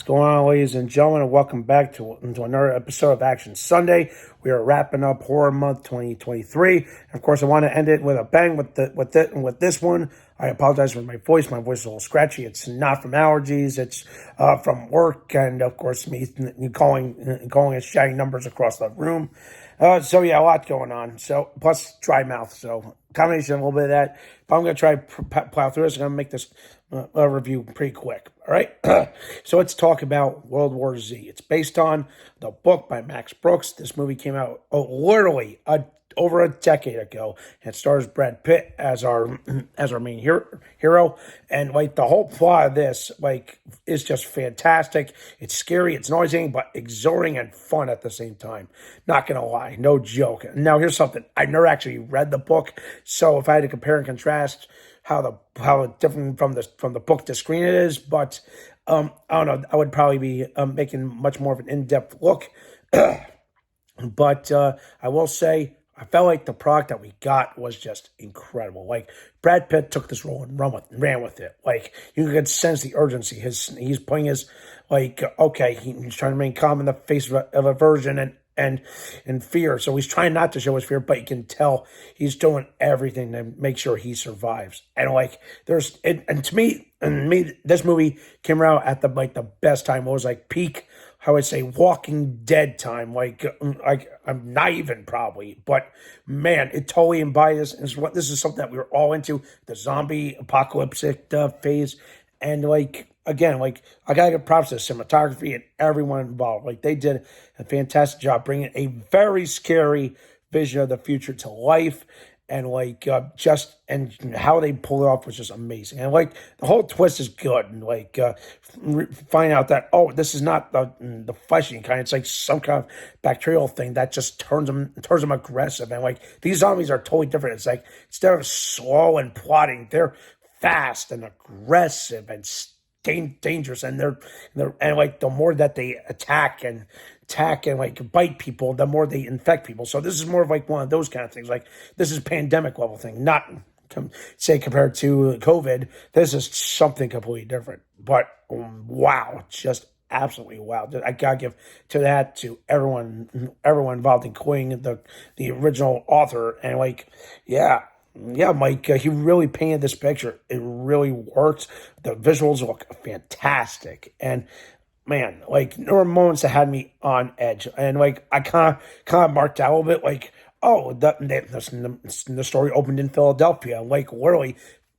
What's going on, ladies and gentlemen, and welcome back to another episode of Action Sunday. We are wrapping up Horror Month 2023. And of course, I want to end it with a bang with this one. I apologize for my voice. My voice is a little scratchy. It's not from allergies. It's from work, and of course, me calling and shouting numbers across the room. So yeah, a lot going on. So plus dry mouth. So combination of a little bit of that. But I'm going to try plow through this. I'm going to make this review pretty quick. All right. So let's talk about World War Z. It's based on the book by Max Brooks. This movie came out literally over a decade ago. It stars Brad Pitt as our main hero, and like the whole plot of this is just fantastic. It's scary, it's noisy, but exhilarating and fun at the same time. Not gonna lie, no joke. Now here's something: I never actually read the book, so if I had to compare and contrast how different from the book to screen it is, but I don't know. I would probably be making much more of an in-depth look, but I will say, I felt like the product that we got was just incredible. Like, Brad Pitt took this role and ran with it. Like, you could sense the urgency. He's playing his, okay, he's trying to remain calm in the face of aversion and fear. So he's trying not to show his fear, but you can tell he's doing everything to make sure he survives. And to me, this movie came out at the best time. It was like peak, I would say, Walking Dead time. I'm not even probably, but man, it totally embodies this. This is something that we were all into, the zombie apocalyptic phase. And again, I gotta give props to the cinematography and everyone involved. They did a fantastic job bringing a very scary vision of the future to life. And and how they pull it off was just amazing. And the whole twist is good. And find out that, oh, this is not the fleshy kind. It's like some kind of bacterial thing that just turns them aggressive. And these zombies are totally different. It's like, instead of slow and plotting, they're fast and aggressive and dangerous. And the more that they attack and bite people, the more they infect people. So this is more of one of those kind of things. This is pandemic level thing, not compared to COVID. This is something completely different. But wow, just absolutely wow. I gotta give to everyone involved, including the original author. And yeah, Mike, he really painted this picture. It really works. The visuals look fantastic. And man, there were moments that had me on edge. And I kind of marked out a little bit, oh, the story opened in Philadelphia, literally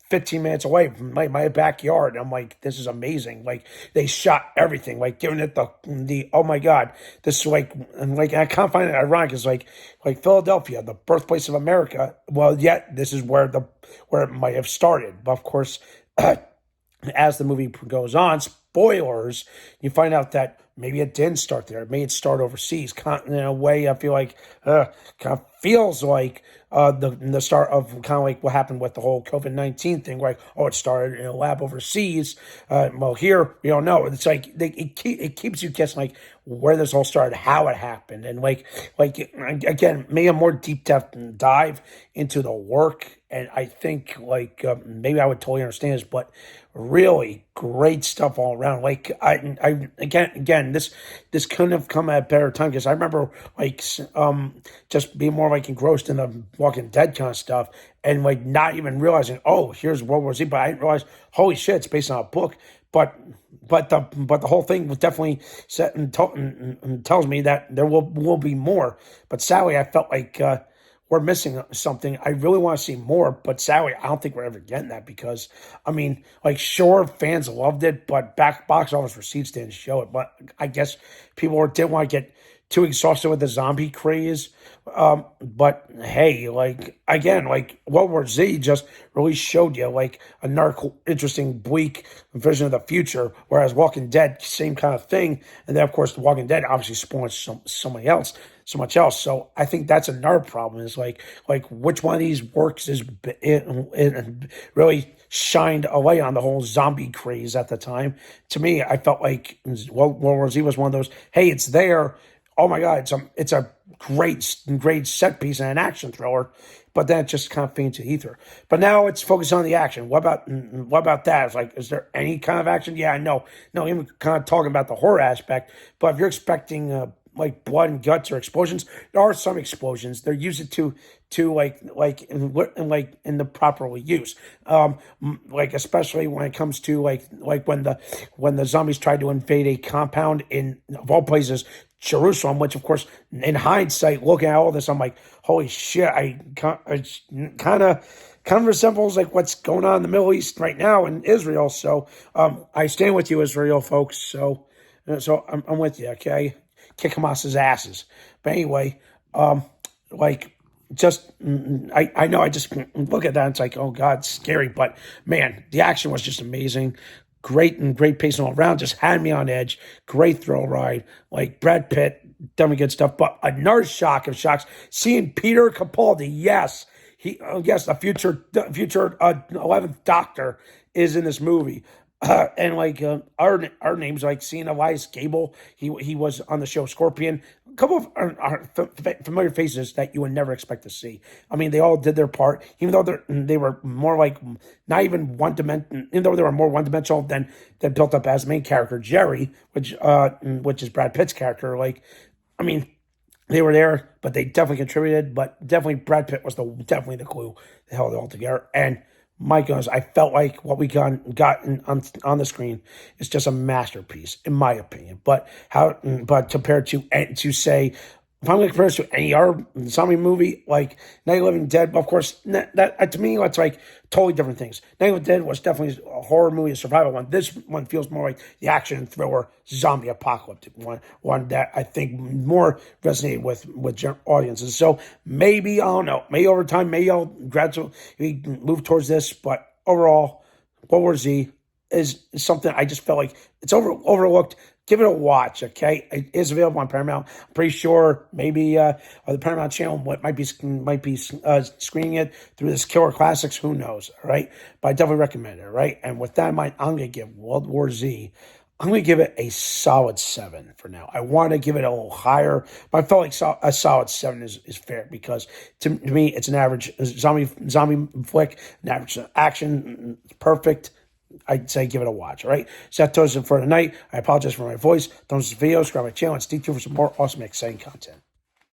15 minutes away from my backyard. I'm this is amazing. They shot everything, giving it the oh my God, this is and I kind of find it ironic. It's Philadelphia, the birthplace of America. Well, yet this is where it might have started. But of course, as the movie goes on, spoilers, you find out that maybe it didn't start there. It may start overseas. In a way, I feel kind of feels like the start of kind of what happened with the whole COVID-19 thing. It started in a lab overseas. Well, here we don't know. It's it keeps you guessing where this all started, how it happened, and again, maybe a more deep depth dive into the work. And I think maybe I would totally understand this, but really great stuff all around. Again, this couldn't have come at a better time, because I remember just being more engrossed in the Walking Dead kind of stuff, and not even realizing, oh, here's World War Z. But I didn't realize, holy shit, it's based on a book. But the whole thing was definitely set and tells me that there will be more. But sadly, I felt we're missing something. I really want to see more, but sadly, I don't think we're ever getting that, because, sure, fans loved it, but box office receipts didn't show it. But I guess people didn't want to get too exhausted with the zombie craze. But hey, again, World War Z just really showed you another interesting, bleak vision of the future, whereas Walking Dead, same kind of thing. And then of course, The Walking Dead obviously spawned so much else. So I think that's another problem, is which one of these works is it really shined a light on the whole zombie craze at the time. To me, I felt World War Z was one of those, hey, it's there, oh my God, it's a great set piece and an action thriller, but then it just kind of faints to ether. But now it's focused on the action. What about that? It's like, is there any kind of action? Yeah, no, even kind of talking about the horror aspect. But if you're expecting like blood and guts or explosions, there are some explosions. They're used to like in the properly use. Like especially when it comes to like when the zombies tried to invade a compound in, of all places, Jerusalem, which of course, in hindsight, looking at all this, I'm like, holy shit! It's kind of resembles like what's going on in the Middle East right now in Israel. So I stand with you, Israel folks. So I'm with you. Okay, kick Hamas's asses. But anyway, like I know I just look at that and it's like, oh God, it's scary. But man, the action was just amazing. Great pacing all around. Just had me on edge. Great thrill ride. Like Brad Pitt, done me good stuff. But another shock of shocks, seeing Peter Capaldi. Yes, yes, the future 11th Doctor is in this movie. And like our names, like seeing Elias Gable, he was on the show Scorpion. A couple of familiar faces that you would never expect to see. I mean, they all did their part, even though they were more like not even one dimension. Even though they were more one dimensional than built up as main character Jerry, which is Brad Pitt's character. Like, I mean, they were there, but they definitely contributed. But definitely Brad Pitt was definitely the glue that held it all together. And my goodness, I felt like what we got on the screen is just a masterpiece, in my opinion. But compared to say, if I'm going to compare it to any other zombie movie, like Night of the Living Dead, of course, that to me, it's like totally different things. Night of the Dead was definitely a horror movie, a survival one. This one feels more like the action thriller, zombie apocalyptic one that I think more resonated with audiences. So maybe, I don't know, maybe over time, maybe I'll gradually move towards this, but overall, World War Z is something I just felt like it's overlooked. Give it a watch, okay? It is available on Paramount. I'm pretty sure maybe the Paramount channel might be screening it through this Killer Classics. Who knows, all right? But I definitely recommend it, all right? And with that in mind, I'm going to give World War Z, I'm going to give it a solid 7 for now. I want to give it a little higher, but I felt like a solid 7 is fair because to me, it's an average zombie flick, an average action, perfect. I'd say give it a watch, all right? So that does it for tonight. I apologize for my voice. Thumbs up the video, subscribe to my channel, and stay tuned for some more awesome, exciting content.